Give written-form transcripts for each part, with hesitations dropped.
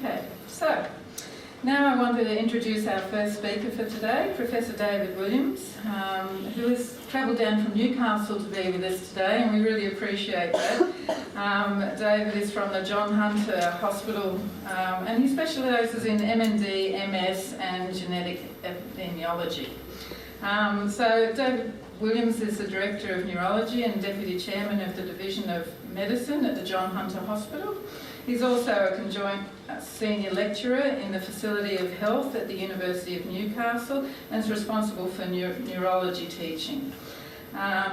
Okay, so now I want to introduce our first speaker for today, Professor David Williams, who has travelled down from Newcastle to be with us today, and we really appreciate that. David is from the John Hunter Hospital, and he specialises in MND, MS and genetic epidemiology. So David Williams is the Director of Neurology and Deputy Chairman of the Division of Medicine at the John Hunter Hospital. He's also a conjoint senior lecturer in the Facility of Health at the University of Newcastle and is responsible for neurology teaching.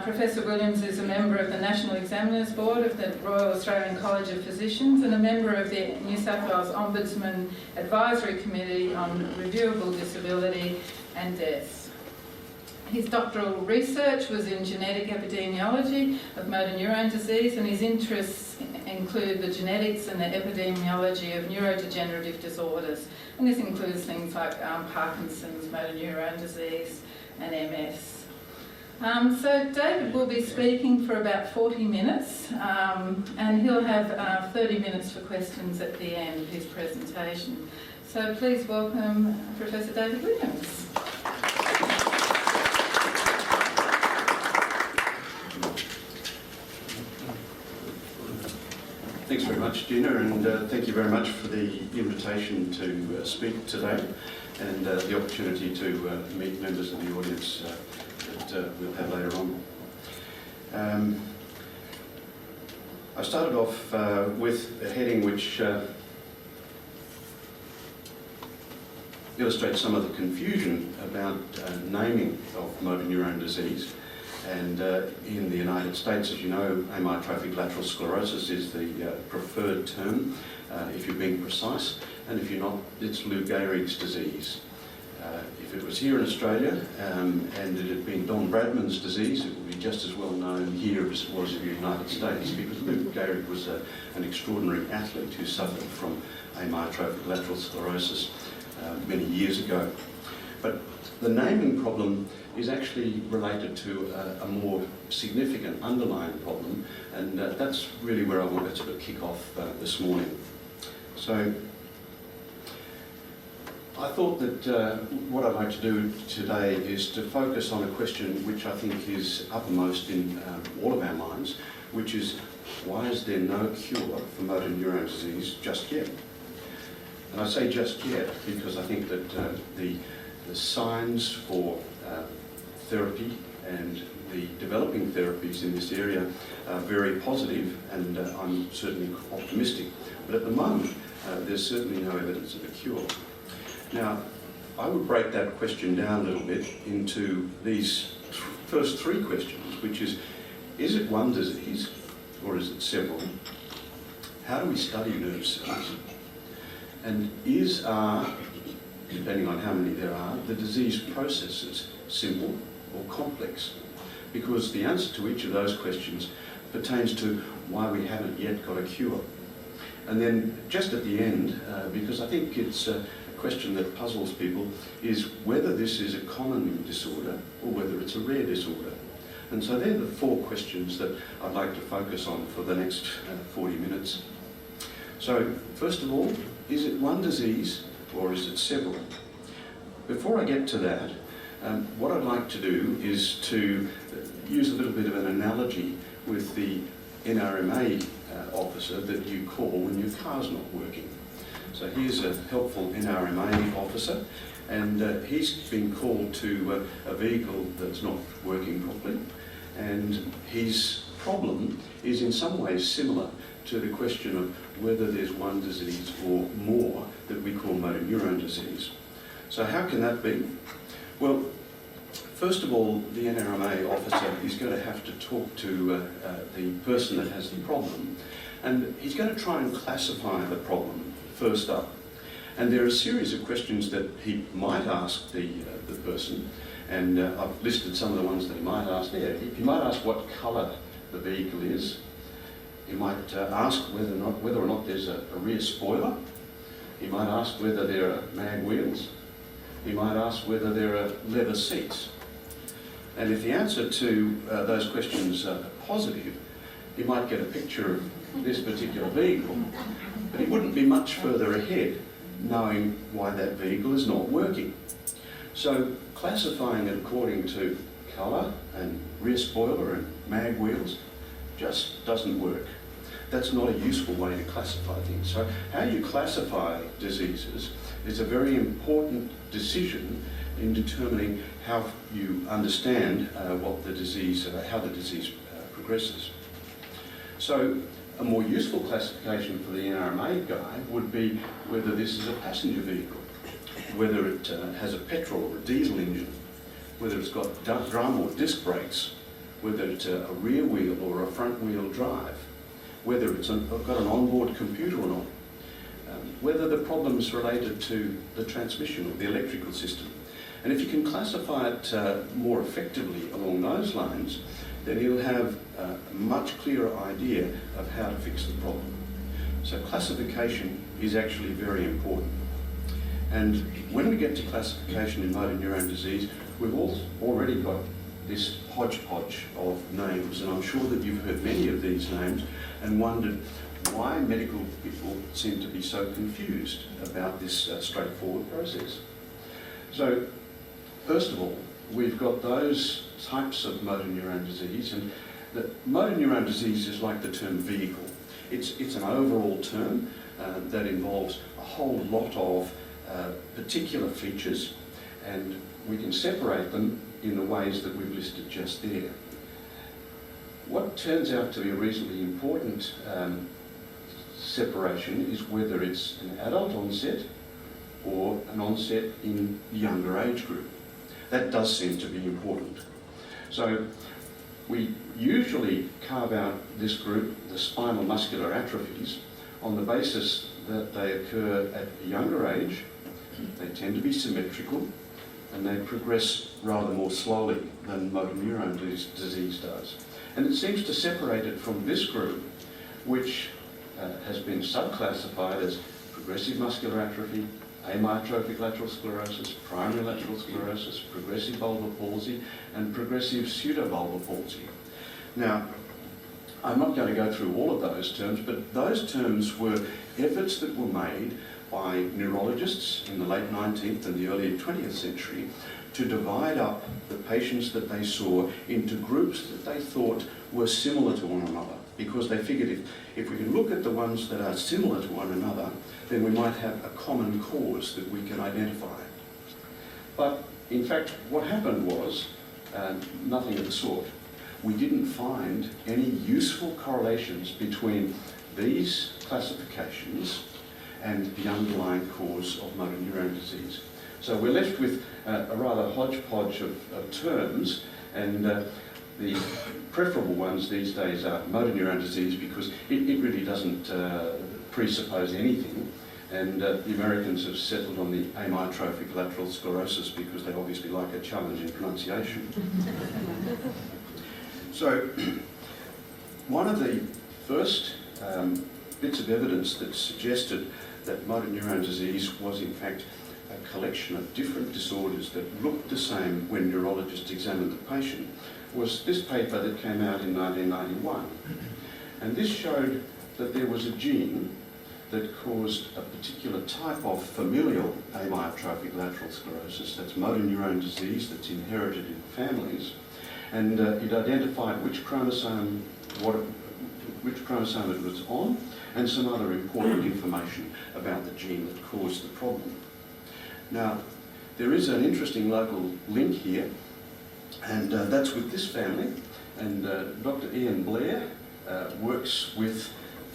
Professor Williams is a member of the National Examiners Board of the Royal Australian College of Physicians and a member of the New South Wales Ombudsman Advisory Committee on Reviewable Disability and Death. His doctoral research was in genetic epidemiology of motor neurone disease, and his interests include the genetics and the epidemiology of neurodegenerative disorders. And this includes things like Parkinson's, motor neurone disease and MS. So David will be speaking for about 40 minutes, and he'll have 30 minutes for questions at the end of his presentation. So please welcome Professor David Williams. Thanks very much, Gina, and thank you very much for the invitation to speak today and the opportunity to meet members of the audience that we'll have later on. I started off with a heading which illustrates some of the confusion about naming of motor neurone disease. And in the United States, as you know, amyotrophic lateral sclerosis is the preferred term, if you're being precise, and if you're not, it's Lou Gehrig's disease. If it was here in Australia and it had been Don Bradman's disease, it would be just as well known here as it was in the United States, because Lou Gehrig was an extraordinary athlete who suffered from amyotrophic lateral sclerosis many years ago. But the naming problem is actually related to a more significant underlying problem, and that's really where I wanted to kick off this morning. So I thought that what I'd like to do today is to focus on a question which I think is uppermost in all of our minds, which is, why is there no cure for motor neurone disease just yet? And I say just yet because I think that the signs for therapy and the developing therapies in this area are very positive, and I'm certainly optimistic. But at the moment, there's certainly no evidence of a cure. Now, I would break that question down a little bit into these first three questions, which is it one disease or is it several? How do we study nerve cells? And depending on how many there are, the disease processes simple or complex? Because the answer to each of those questions pertains to why we haven't yet got a cure. And then just at the end, because I think it's a question that puzzles people, is whether this is a common disorder or whether it's a rare disorder. And so they're the four questions that I'd like to focus on for the next 40 minutes. So first of all, is it one disease or is it several? Before I get to that, what I'd like to do is to use a little bit of an analogy with the NRMA officer that you call when your car's not working. So here's a helpful NRMA officer, and he's been called to a vehicle that's not working properly, and his problem is in some ways similar to the question of whether there's one disease or more that we call motor neurone disease. So how can that be? Well, first of all, the NRMA officer is going to have to talk to the person that has the problem, and he's going to try and classify the problem first up. And there are a series of questions that he might ask the person, and I've listed some of the ones that he might ask there. He might ask what colour the vehicle is. He might ask whether or not there's a rear spoiler. He might ask whether there are mag wheels. He might ask whether there are leather seats. And if the answer to those questions are positive, he might get a picture of this particular vehicle, but he wouldn't be much further ahead knowing why that vehicle is not working. So classifying it according to colour and rear spoiler and mag wheels just doesn't work. That's not a useful way to classify things. So how you classify diseases is a very important decision in determining how you understand what the disease, how the disease progresses. So a more useful classification for the NRMA guy would be whether this is a passenger vehicle, whether it has a petrol or a diesel engine, whether it's got drum or disc brakes, whether it's a rear wheel or a front wheel drive, whether it's got an onboard computer or not, whether the problem's related to the transmission or the electrical system. And if you can classify it more effectively along those lines, then you'll have a much clearer idea of how to fix the problem. So classification is actually very important. And when we get to classification in motor neurone disease, we've already got this hodgepodge of names, and I'm sure that you've heard many of these names and wondered why medical people seem to be so confused about this straightforward process. So, first of all, we've got those types of motor neurone disease, and the motor neurone disease is like the term vehicle. It's an overall term that involves a whole lot of particular features, and we can separate them in the ways that we've listed just there. What turns out to be a reasonably important separation is whether it's an adult onset or an onset in the younger age group. That does seem to be important. So we usually carve out this group, the spinal muscular atrophies, on the basis that they occur at a younger age, they tend to be symmetrical, and they progress rather more slowly than motor neurone disease does. And it seems to separate it from this group, which has been subclassified as progressive muscular atrophy, amyotrophic lateral sclerosis, primary lateral sclerosis, progressive bulbar palsy, and progressive pseudobulbar palsy. Now, I'm not going to go through all of those terms, but those terms were efforts that were made by neurologists in the late 19th and the early 20th century to divide up the patients that they saw into groups that they thought were similar to one another, because they figured if we can look at the ones that are similar to one another, then we might have a common cause that we can identify. But in fact, what happened was nothing of the sort. We didn't find any useful correlations between these classifications and the underlying cause of motor neurone disease. So we're left with a rather hodgepodge of terms, and the preferable ones these days are motor neurone disease because it really doesn't presuppose anything, and the Americans have settled on the amyotrophic lateral sclerosis because they obviously like a challenge in pronunciation. So one of the first bits of evidence that suggested that motor neurone disease was in fact a collection of different disorders that looked the same when neurologists examined the patient was this paper that came out in 1991. And this showed that there was a gene that caused a particular type of familial amyotrophic lateral sclerosis, that's motor neurone disease that's inherited in families, and it identified which chromosome it was on, and some other important information about the gene that caused the problem. Now, there is an interesting local link here, and that's with this family, and Dr. Ian Blair works with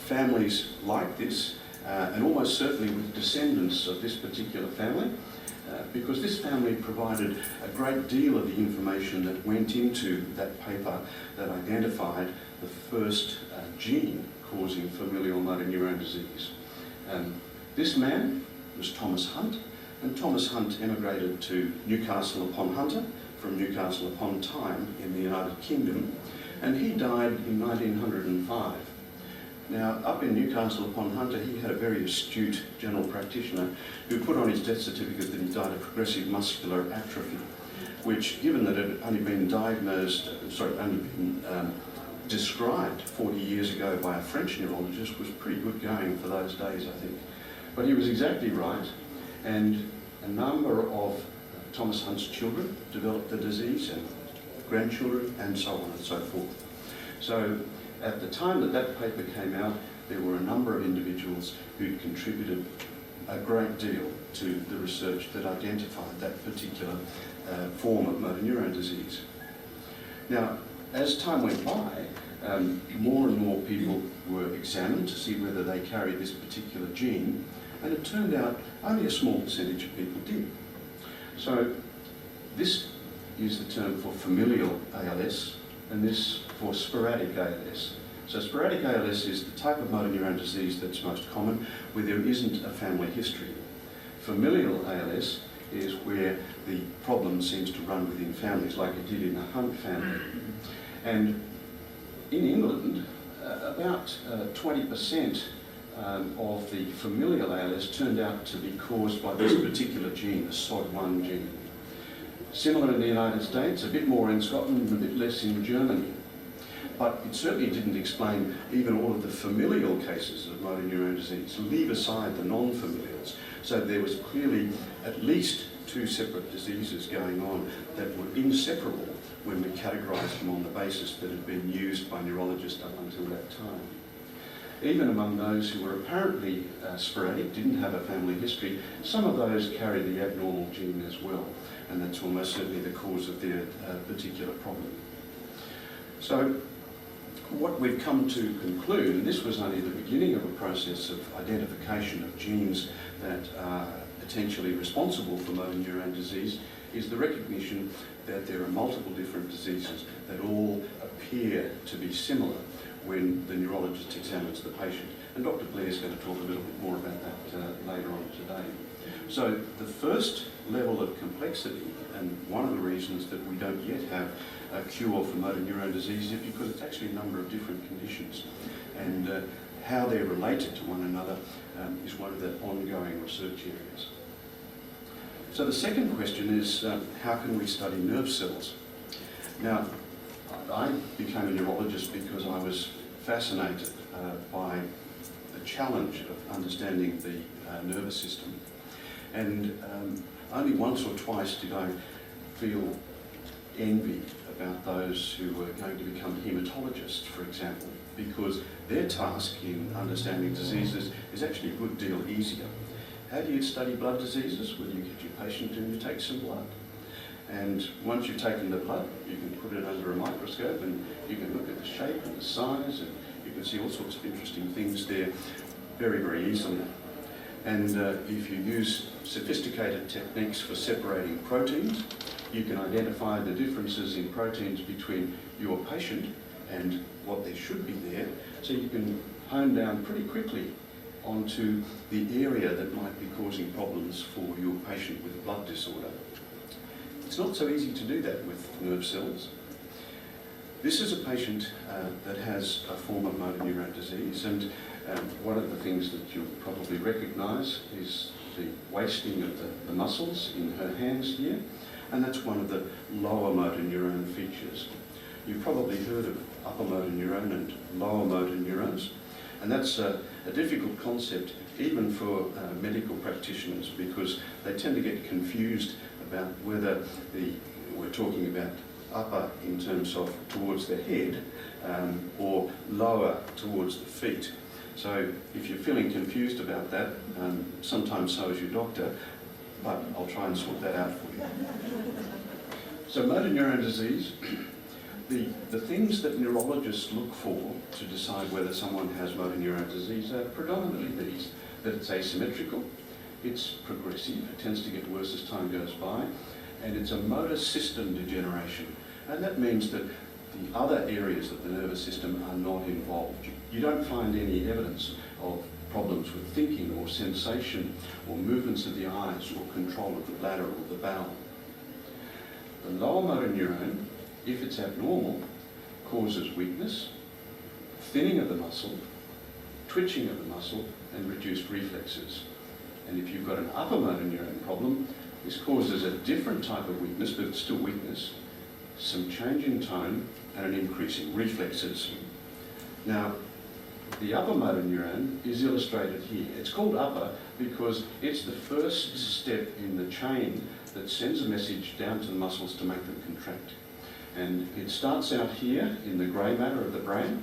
families like this, and almost certainly with descendants of this particular family, because this family provided a great deal of the information that went into that paper that identified the first gene causing familial motor neurone disease. This man was Thomas Hunt, and Thomas Hunt emigrated to Newcastle upon Hunter from Newcastle upon Tyne in the United Kingdom, and he died in 1905. Now, up in Newcastle upon Hunter, he had a very astute general practitioner who put on his death certificate that he died of progressive muscular atrophy, which, given that it had only been described 40 years ago by a French neurologist was pretty good going for those days, I think. But he was exactly right, and a number of Thomas Hunt's children developed the disease, and grandchildren, and so on and so forth. So at the time that that paper came out, there were a number of individuals who'd contributed a great deal to the research that identified that particular form of motor neurone disease. Now, as time went by, more and more people were examined to see whether they carried this particular gene, and it turned out only a small percentage of people did. So this is the term for familial ALS, and this for sporadic ALS. So sporadic ALS is the type of motor neurone disease that's most common, where there isn't a family history. Familial ALS is where the problem seems to run within families, like it did in the Hunt family. And in England, about 20% of the familial ALS turned out to be caused by this particular gene, the SOD1 gene. Similar in the United States, a bit more in Scotland and a bit less in Germany. But it certainly didn't explain even all of the familial cases of motor neurone disease. Leave aside the non-familials. So there was clearly at least two separate diseases going on that were inseparable when we categorised them on the basis that had been used by neurologists up until that time. Even among those who were apparently sporadic, didn't have a family history, some of those carried the abnormal gene as well, and that's almost certainly the cause of their particular problem. So what we've come to conclude, and this was only the beginning of a process of identification of genes that are potentially responsible for motor neurone disease, is the recognition that there are multiple different diseases that all appear to be similar when the neurologist examines the patient. And Dr. Blair is going to talk a little bit more about that later on today. So the first level of complexity, and one of the reasons that we don't yet have a cure for motor neurone disease, is because it's actually a number of different conditions. And how they're related to one another is one of the ongoing research areas. So the second question is, how can we study nerve cells? Now, I became a neurologist because I was fascinated by the challenge of understanding the nervous system. And only once or twice did I feel envy about those who were going to become haematologists, for example, because their task in understanding diseases is actually a good deal easier. How do you study blood diseases? Well, you get your patient and you take some blood. And once you've taken the blood, you can put it under a microscope and you can look at the shape and the size, and you can see all sorts of interesting things there very, very easily. And if you use sophisticated techniques for separating proteins, you can identify the differences in proteins between your patient and what there should be there, so you can hone down pretty quickly onto the area that might be causing problems for your patient with a blood disorder. It's not so easy to do that with nerve cells. This is a patient that has a form of motor neurone disease, and one of the things that you'll probably recognise is the wasting of the muscles in her hands here, and that's one of the lower motor neuron features. You've probably heard of upper motor neuron and lower motor neurons, and that's a difficult concept even for medical practitioners, because they tend to get confused about whether we're talking about upper in terms of towards the head or lower towards the feet. So if you're feeling confused about that, sometimes so is your doctor, but I'll try and sort that out for you. So motor neurone disease, the things that neurologists look for to decide whether someone has motor neurone disease are predominantly these: that it's asymmetrical, it's progressive, it tends to get worse as time goes by, and it's a motor system degeneration. And that means that the other areas of the nervous system are not involved. You don't find any evidence of problems with thinking or sensation or movements of the eyes or control of the bladder or the bowel. The lower motor neuron, if it's abnormal, causes weakness, thinning of the muscle, twitching of the muscle, and reduced reflexes. And if you've got an upper motor neuron problem, this causes a different type of weakness, but it's still weakness, some change in tone, and an increase in reflexes. Now, the upper motor neuron is illustrated here. It's called upper because it's the first step in the chain that sends a message down to the muscles to make them contract. And it starts out here in the grey matter of the brain,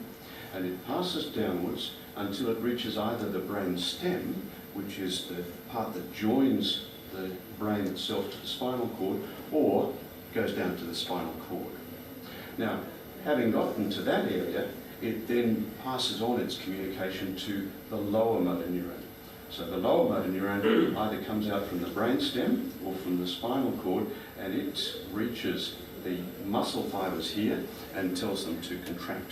and it passes downwards until it reaches either the brain stem, which is the part that joins the brain itself to the spinal cord, or goes down to the spinal cord. Now, having gotten to that area, it then passes on its communication to the lower motor neuron. So the lower motor neuron either comes out from the brain stem or from the spinal cord, and it reaches the muscle fibers here and tells them to contract.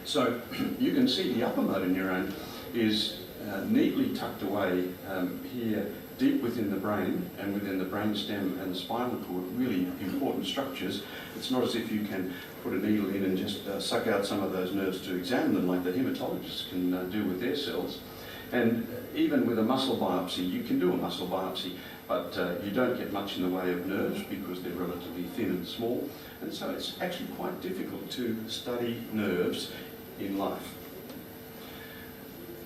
So you can see the upper motor neuron is neatly tucked away here deep within the brain and within the brain stem and the spinal cord, really important structures. It's not as if you can put a needle in and just suck out some of those nerves to examine them like the hematologists can do with their cells. And even with a muscle biopsy, you can do a muscle biopsy, but you don't get much in the way of nerves because they're relatively thin and small. And so it's actually quite difficult to study nerves in life.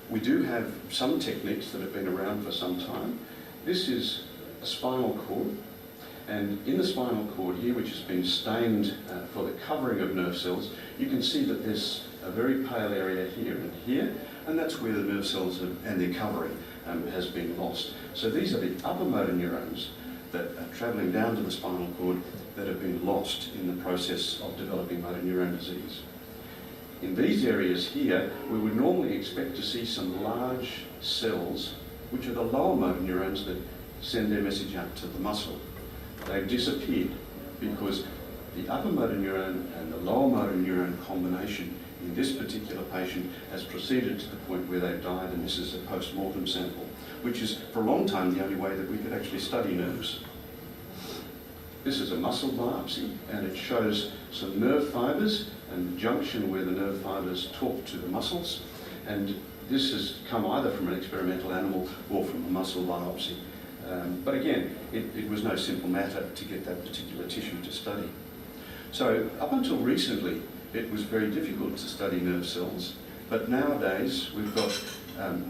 We do have some techniques that have been around for some time. This is a spinal cord, and in the spinal cord here, which has been stained for the covering of nerve cells, you can see that there's a very pale area here and here, and that's where the nerve cells and their covering has been lost. So these are the upper motor neurons that are travelling down to the spinal cord that have been lost in the process of developing motor neuron disease. In these areas here, we would normally expect to see some large cells, which are the lower motor neurons that send their message out to the muscle. They've disappeared because the upper motor neuron and the lower motor neuron combination in this particular patient has proceeded to the point where they've died, and this is a post-mortem sample, which is for a long time the only way that we could actually study nerves. This is a muscle biopsy, and it shows some nerve fibres and the junction where the nerve fibres talk to the muscles, and this has come either from an experimental animal or from a muscle biopsy. But again, it was no simple matter to get that particular tissue to study. So up until recently, it was very difficult to study nerve cells, but nowadays we've got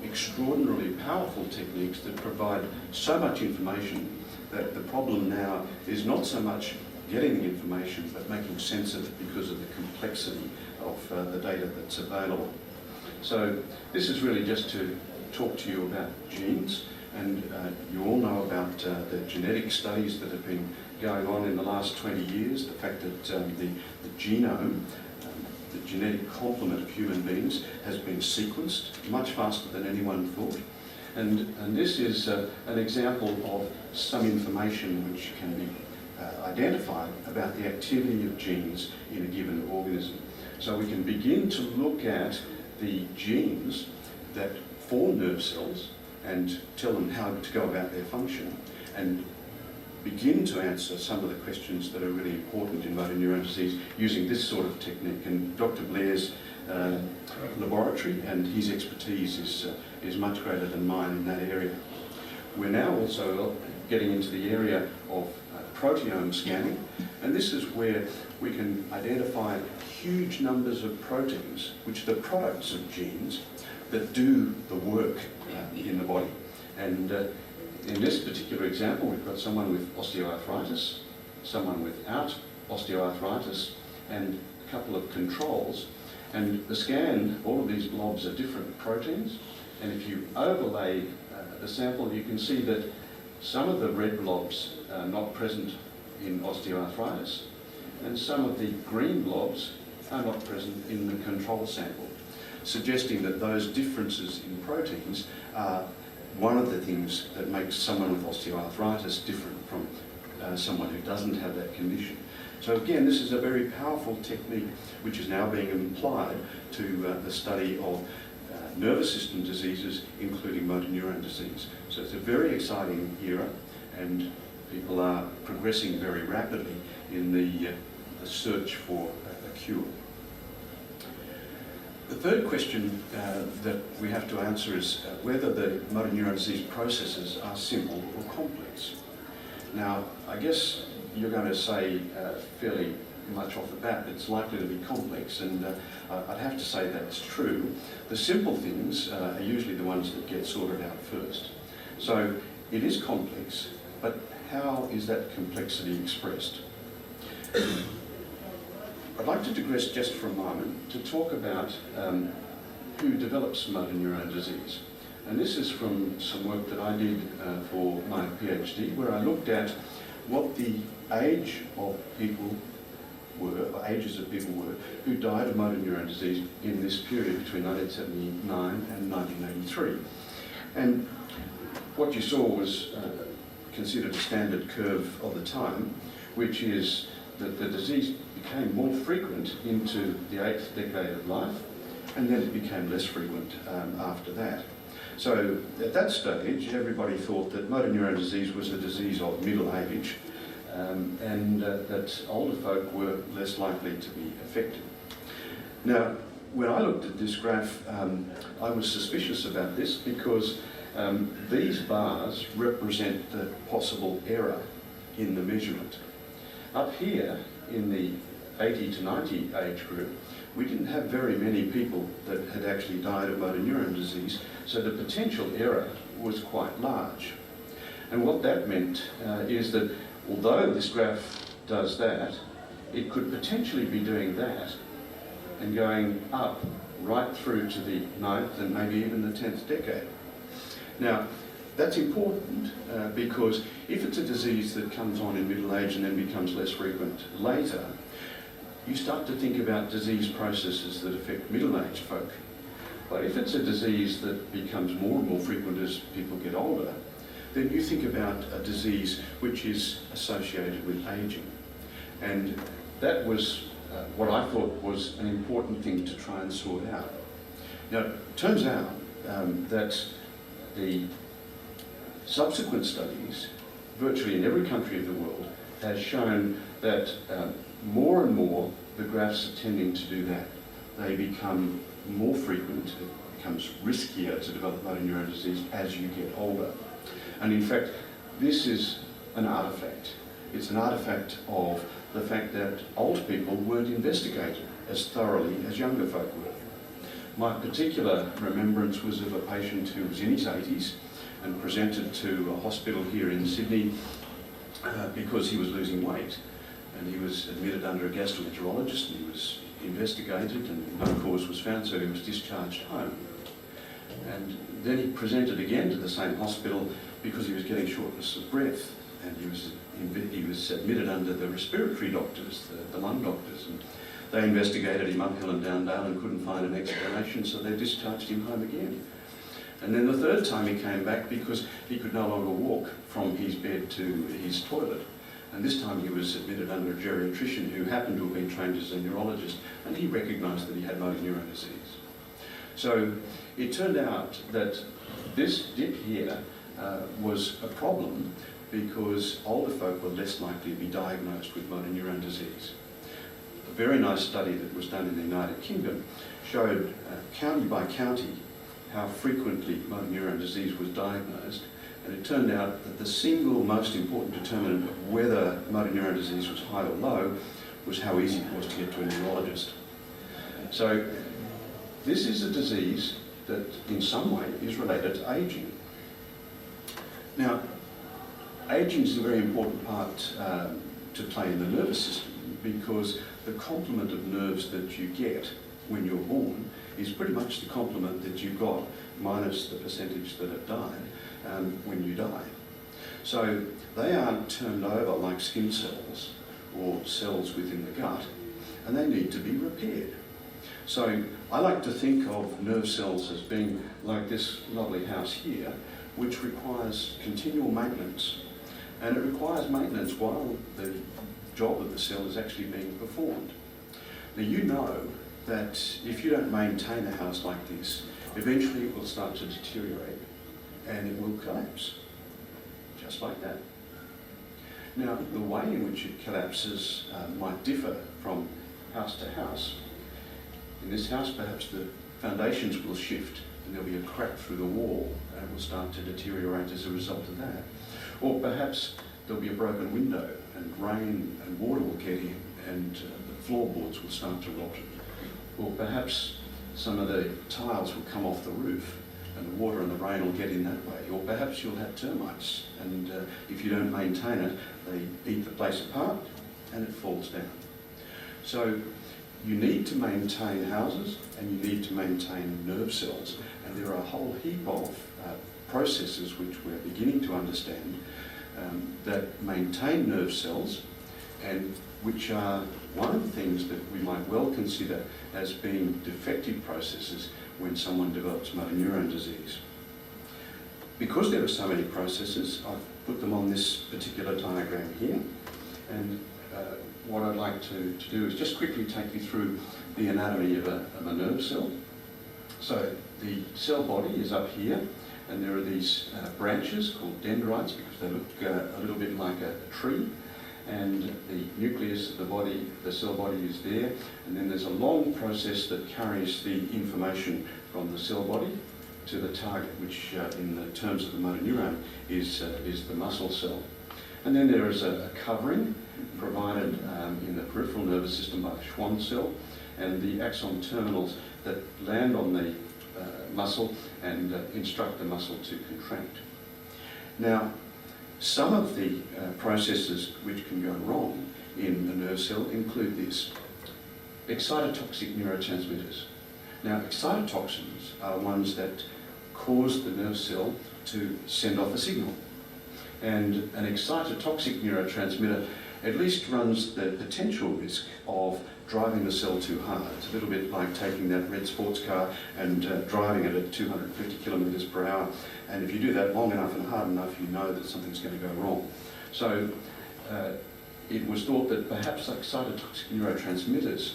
extraordinarily powerful techniques that provide so much information that the problem now is not so much getting the information, but making sense of it because of the complexity of the data that's available. So this is really just to talk to you about genes, and you all know about the genetic studies that have been going on in the last 20 years, the fact that the genome, the genetic complement of human beings, has been sequenced much faster than anyone thought. And this is an example of some information which can be identified about the activity of genes in a given organism. So we can begin to look at the genes that form nerve cells and tell them how to go about their function, and begin to answer some of the questions that are really important in motor neuron disease using this sort of technique. And Dr. Blair's laboratory and his expertise is much greater than mine in that area. We're now also getting into the area of proteome scanning, and this is where we can identify huge numbers of proteins, which are the products of genes that do the work in the body. And in this particular example, we've got someone with osteoarthritis, someone without osteoarthritis, and a couple of controls. And the scan, all of these blobs are different proteins, and if you overlay the sample, you can see that some of the red blobs are not present in osteoarthritis, and some of the green blobs are not present in the control sample, suggesting that those differences in proteins are one of the things that makes someone with osteoarthritis different from someone who doesn't have that condition. So again, this is a very powerful technique which is now being applied to the study of nervous system diseases, including motor neuron disease. So it's a very exciting era, and people are progressing very rapidly in the search for a cure. The third question that we have to answer is whether the motor neuron disease processes are simple or complex. Now, I guess you're going to say fairly much off the bat it's likely to be complex, and I'd have to say that's true. The simple things are usually the ones that get sorted out first. So it is complex, but how is that complexity expressed? I'd like to digress just for a moment to talk about who develops motor neurone disease. And this is from some work that I did for my PhD, where I looked at what the age of people were, or ages of people were, who died of motor neurone disease in this period between 1979 and 1983. And what you saw was considered a standard curve of the time, which is that the disease became more frequent into the 8th decade of life, and then it became less frequent after that. So at that stage, everybody thought that motor neurone disease was a disease of middle age, and that older folk were less likely to be affected. Now, when I looked at this graph, I was suspicious about this because these bars represent the possible error in the measurement. Up here in the 80 to 90 age group, we didn't have very many people that had actually died of motor neurone disease, so the potential error was quite large. And what that meant is that although this graph does that, it could potentially be doing that and going up right through to the 9th and maybe even the 10th decade. Now, that's important because if it's a disease that comes on in middle age and then becomes less frequent later, you start to think about disease processes that affect middle-aged folk. But if it's a disease that becomes more and more frequent as people get older, then you think about a disease which is associated with aging. And that was what I thought was an important thing to try and sort out. Now, it turns out that the subsequent studies, virtually in every country of the world, has shown that more and more the graphs are tending to do that. They become more frequent, it becomes riskier to develop motor neurone disease as you get older. And in fact, this is an artifact. It's an artifact of the fact that old people weren't investigated as thoroughly as younger folk were. My particular remembrance was of a patient who was in his 80s and presented to a hospital here in Sydney because he was losing weight. And he was admitted under a gastroenterologist, and he was investigated and no cause was found, so he was discharged home. And then he presented again to the same hospital because he was getting shortness of breath, and he was admitted under the respiratory doctors, the lung doctors, and they investigated him uphill and down Dale and couldn't find an explanation, so they discharged him home again. And then the third time he came back because he could no longer walk from his bed to his toilet. And this time he was admitted under a geriatrician who happened to have been trained as a neurologist, and he recognised that he had motor neurone disease. So it turned out that this dip here was a problem because older folk were less likely to be diagnosed with motor neurone disease. A very nice study that was done in the United Kingdom showed county by county how frequently motor neurone disease was diagnosed. And it turned out that the single most important determinant of whether motor neurone disease was high or low was how easy it was to get to a neurologist. So this is a disease that in some way is related to ageing. Now, ageing is a very important part to play in the nervous system because the complement of nerves that you get when you're born is pretty much the complement that you got minus the percentage that have died when you die. So they aren't turned over like skin cells or cells within the gut, and they need to be repaired. So I like to think of nerve cells as being like this lovely house here, which requires continual maintenance. And it requires maintenance while the job of the cell is actually being performed. Now you know that if you don't maintain a house like this, eventually it will start to deteriorate and it will collapse, just like that. Now, the way in which it collapses might differ from house to house. In this house, perhaps the foundations will shift and there'll be a crack through the wall and it will start to deteriorate as a result of that. Or perhaps there'll be a broken window and rain and water will get in, and the floorboards will start to rot. Or perhaps some of the tiles will come off the roof and the water and the rain will get in that way. Or perhaps you'll have termites, and if you don't maintain it, they eat the place apart and it falls down. So you need to maintain houses and you need to maintain nerve cells, and there are a whole heap of processes which we're beginning to understand that maintain nerve cells, and which are one of the things that we might well consider as being defective processes when someone develops motor neuron disease. Because there are so many processes, I've put them on this particular diagram here, and what I'd like to do is just quickly take you through the anatomy of a nerve cell. So the cell body is up here, and there are these branches called dendrites because they look a little bit like a tree, and the nucleus of the body, the cell body, is there, and then there's a long process that carries the information from the cell body to the target, which in the terms of the motor neuron is the muscle cell. And then there is a covering provided in the peripheral nervous system by the Schwann cell, and the axon terminals that land on the muscle and instruct the muscle to contract. Now, some of the processes which can go wrong in the nerve cell include this: excitotoxic neurotransmitters. Now, excitotoxins are ones that cause the nerve cell to send off a signal. And an excitotoxic neurotransmitter at least runs the potential risk of driving the cell too hard. It's a little bit like taking that red sports car and driving it at 250 kilometres per hour. And if you do that long enough and hard enough, you know that something's going to go wrong. So it was thought that perhaps excitotoxic neurotransmitters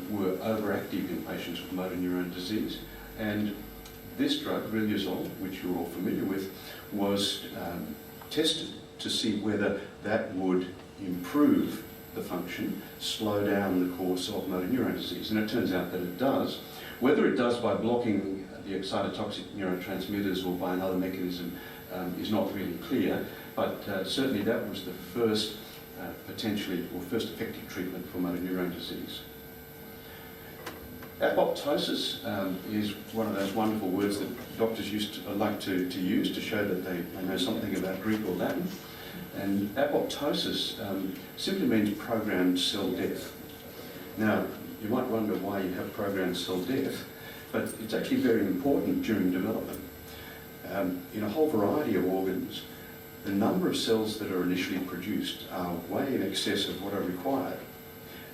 were overactive in patients with motor neuron disease. And this drug, riluzole, which you're all familiar with, was tested to see whether that would improve the function, slow down the course of motor neuron disease. And it turns out that it does. Whether it does by blocking the excitotoxic neurotransmitters or by another mechanism is not really clear, but certainly that was the first first effective treatment for motor neuron disease. Apoptosis is one of those wonderful words that doctors like to use to show that they know something about Greek or Latin. And apoptosis simply means programmed cell death. Now, you might wonder why you have programmed cell death, but it's actually very important during development. In a whole variety of organs, the number of cells that are initially produced are way in excess of what are required.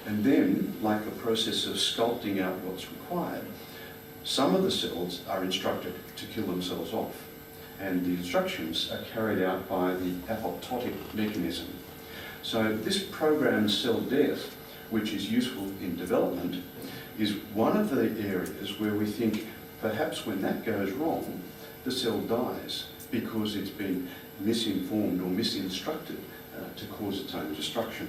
And then, like the process of sculpting out what's required, some of the cells are instructed to kill themselves off. And the instructions are carried out by the apoptotic mechanism. So this programmed cell death, which is useful in development, is one of the areas where we think perhaps when that goes wrong, the cell dies because it's been misinformed or misinstructed to cause its own destruction.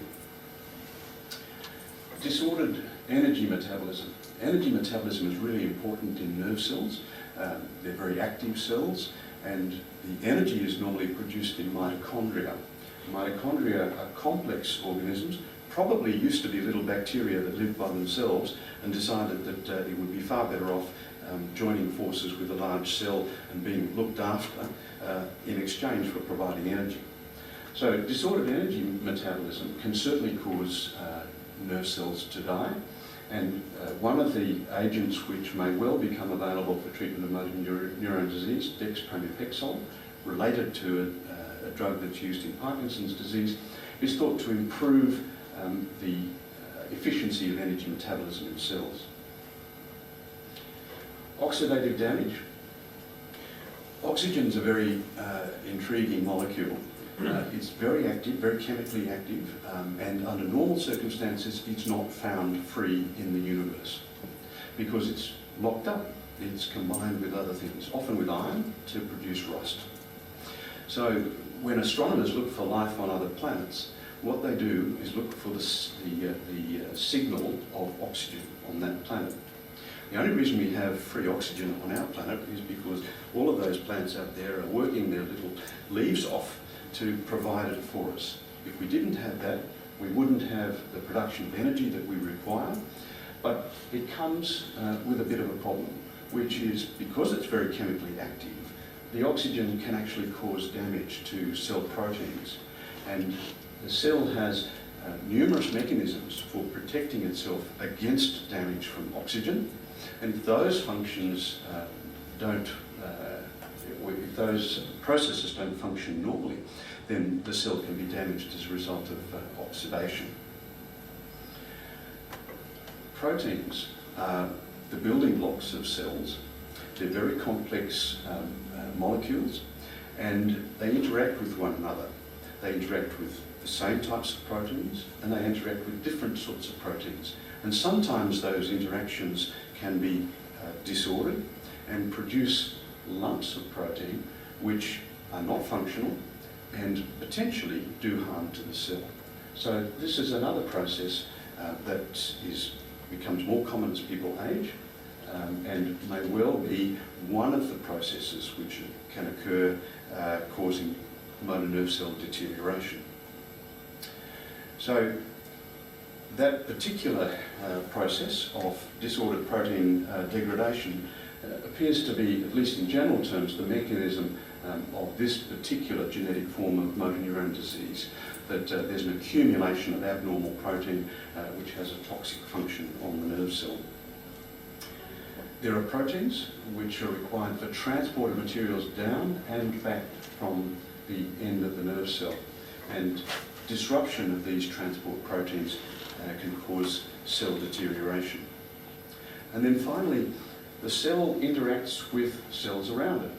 Disordered energy metabolism. Energy metabolism is really important in nerve cells. They're very active cells, and the energy is normally produced in mitochondria. Mitochondria are complex organisms, probably used to be little bacteria that lived by themselves and decided that it would be far better off joining forces with a large cell and being looked after in exchange for providing energy. So disordered energy metabolism can certainly cause nerve cells to die, and one of the agents which may well become available for treatment of motor neuron disease, dexpramipexole, related to a drug that's used in Parkinson's disease, is thought to improve the efficiency of energy metabolism in cells. Oxidative damage. Oxygen is a very intriguing molecule. It's very active, very chemically active, and under normal circumstances it's not found free in the universe because it's locked up. It's combined with other things, often with iron, to produce rust. So when astronomers look for life on other planets, what they do is look for the signal of oxygen on that planet. The only reason we have free oxygen on our planet is because all of those plants out there are working their little leaves off to provide it for us. If we didn't have that, we wouldn't have the production of energy that we require, but it comes with a bit of a problem, which is because it's very chemically active, the oxygen can actually cause damage to cell proteins. And the cell has numerous mechanisms for protecting itself against damage from oxygen, and if those functions if those processes don't function normally, then the cell can be damaged as a result of oxidation. Proteins are the building blocks of cells. They're very complex molecules, and they interact with one another. They interact with the same types of proteins, and they interact with different sorts of proteins. And sometimes those interactions can be disordered and produce lumps of protein which are not functional and potentially do harm to the cell. So this is another process that becomes more common as people age, and may well be one of the processes which can occur causing motor nerve cell deterioration. So that particular process of disordered protein degradation appears to be, at least in general terms, the mechanism of this particular genetic form of motor neurone disease, that there's an accumulation of abnormal protein which has a toxic function on the nerve cell. There are proteins which are required for transport of materials down and back from the end of the nerve cell, and disruption of these transport proteins can cause cell deterioration. And then finally, the cell interacts with cells around it.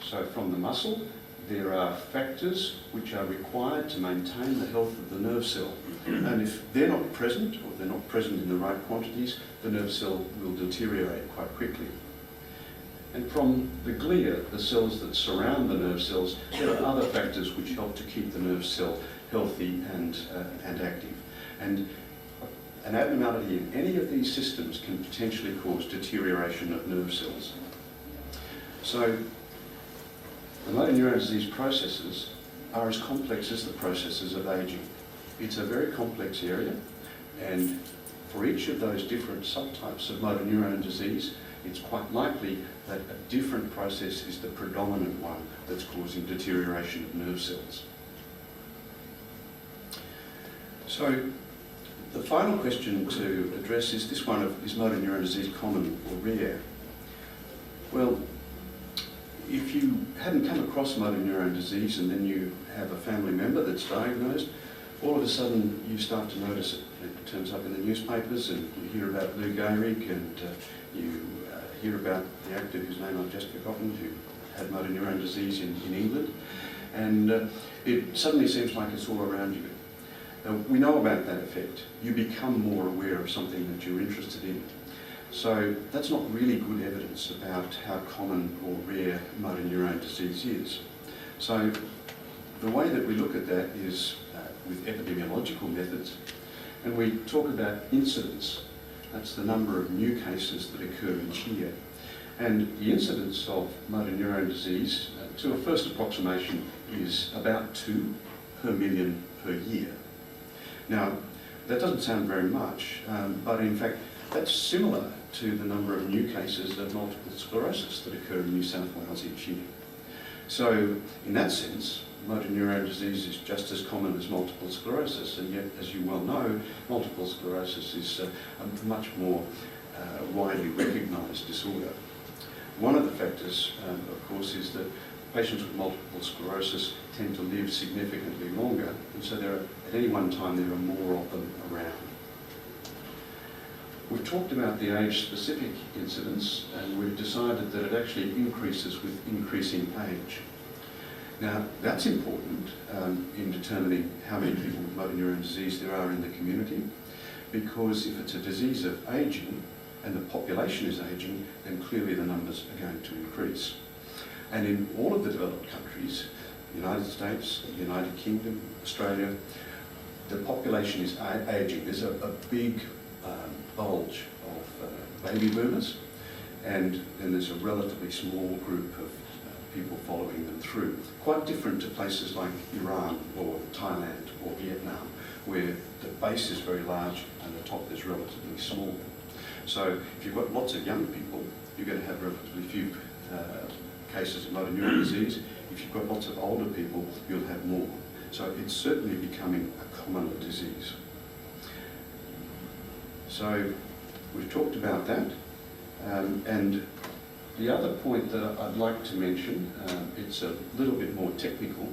So from the muscle, there are factors which are required to maintain the health of the nerve cell. And if they're not present, or they're not present in the right quantities, the nerve cell will deteriorate quite quickly. And from the glia, the cells that surround the nerve cells, there are other factors which help to keep the nerve cell healthy and active. And an abnormality in any of these systems can potentially cause deterioration of nerve cells. So the motor neurone disease processes are as complex as the processes of aging. It's a very complex area, and for each of those different subtypes of motor neurone disease, it's quite likely that a different process is the predominant one that's causing deterioration of nerve cells. So the final question to address is this one of, is motor neurone disease common or rare? Well, if you hadn't come across motor neurone disease and then you have a family member that's diagnosed, all of a sudden you start to notice it. It turns up in the newspapers, and you hear about Lou Gehrig, and you hear about the actor whose name I've just forgotten, who had motor neurone disease in England, and it suddenly seems like it's all around you. We know about that effect. You become more aware of something that you're interested in. So that's not really good evidence about how common or rare motor neurone disease is. So the way that we look at that is with epidemiological methods, and we talk about incidence. That's the number of new cases that occur each year. And the incidence of motor neurone disease, to a first approximation, is about 2 per million per year. Now, that doesn't sound very much, but in fact, that's similar to the number of new cases of multiple sclerosis that occur in New South Wales each year. So, in that sense, motor neurone disease is just as common as multiple sclerosis, and yet, as you well know, multiple sclerosis is a much more widely recognised disorder. One of the factors, of course, is that patients with multiple sclerosis tend to live significantly longer, and so at any one time there are more of them around. We've talked about the age-specific incidence, and we've decided that it actually increases with increasing age. Now, that's important in determining how many people with motor neurone disease there are in the community, because if it's a disease of ageing and the population is ageing, then clearly the numbers are going to increase. And in all of the developed countries, the United States, the United Kingdom, Australia, the population is ageing. There's a big bulge of baby boomers, and then there's a relatively small group of people following them through. Quite different to places like Iran or Thailand or Vietnam, where the base is very large and the top is relatively small. So if you've got lots of young people, you're going to have relatively few cases of motor neuron disease. If you've got lots of older people, you'll have more. So it's certainly becoming a commoner disease. So we've talked about that. And the other point that I'd like to mention, it's a little bit more technical,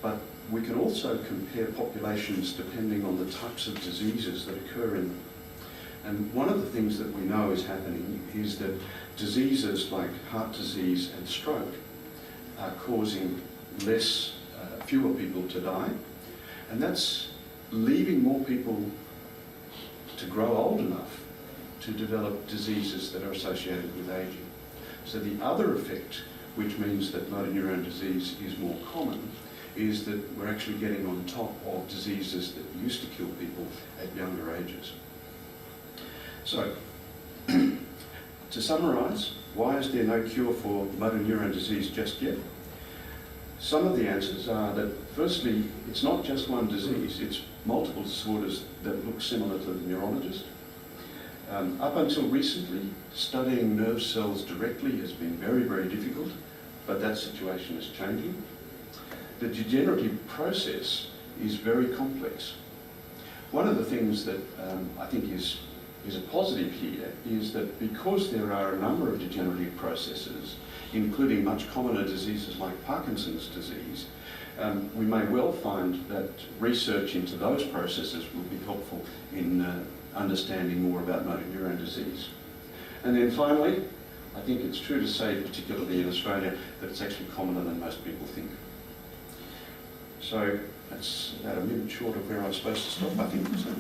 but we can also compare populations depending on the types of diseases that occur in them. And one of the things that we know is happening is that diseases like heart disease and stroke are causing fewer people to die, and that's leaving more people to grow old enough to develop diseases that are associated with aging. So the other effect, which means that motor neuron disease is more common, is that we're actually getting on top of diseases that used to kill people at younger ages. So, to summarise, why is there no cure for motor neuron disease just yet? Some of the answers are that, firstly, it's not just one disease, it's multiple disorders that look similar to the neurologist. Up until recently, studying nerve cells directly has been very, very difficult, but that situation is changing. The degenerative process is very complex. One of the things that I think is a positive here is that because there are a number of degenerative processes, including much commoner diseases like Parkinson's disease, we may well find that research into those processes will be helpful in understanding more about motor neuron disease. And then finally, I think it's true to say, particularly in Australia, that it's actually commoner than most people think. So that's about a minute short of where I was supposed to stop, I think. So.